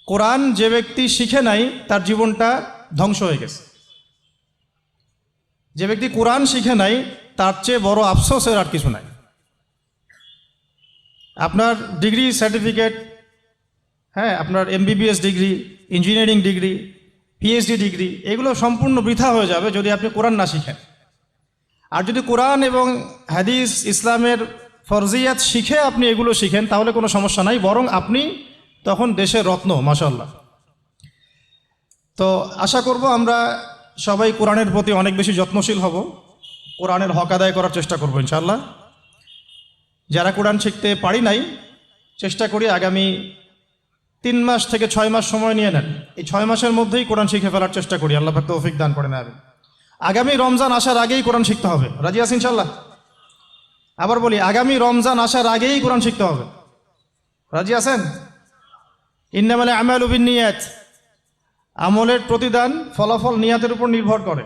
কোরআন যে ব্যক্তি শিখে নাই তার জীবনটা ধ্বংস হয়ে গেছে। যে ব্যক্তি কোরআন শিখে নাই তার চেয়ে বড় আফসোসের আর কিছু নাই। আপনার ডিগ্রি সার্টিফিকেট, হ্যাঁ, আপনার MBBS degree, engineering degree, PhD degree, এগুলো সম্পূর্ণ বৃথা হয়ে যাবে যদি আপনি কোরআন না শিখেন। আর যদি কোরআন এবং হাদিস, ইসলামের ফরজিয়াত শিখে আপনি এগুলো শিখেন তাহলে কোনো সমস্যা নাই, বরং আপনি তখন দেশের রত্ন, মাশাআল্লাহ। তো আশা করব আমরা সবাই কোরআনের প্রতি অনেক বেশি যত্নশীল হব, কোরআনের হক আদায় করার চেষ্টা করব ইনশাআল্লাহ। যারা কোরআন শিখতে পারি নাই, চেষ্টা করি আগামী 3 মাস থেকে 6 মাস সময় নিয়ে নেন। এই 6 মাসের মধ্যেই কোরআন শিখে ফেলার চেষ্টা করি, আল্লাহ পাক তৌফিক দান করেন। আগামী রমজান আসার আগেই কোরআন শিখতে হবে, রাজি আছেন ইনশাআল্লাহ? আবার বলি, আগামী রমজান আসার আগেই কোরআন শিখতে হবে, রাজি আছেন? ইন্নামাল আমালু বিন্নিয়াত, আমলের প্রতিদান ফলাফল নিয়াতের উপর নির্ভর করে।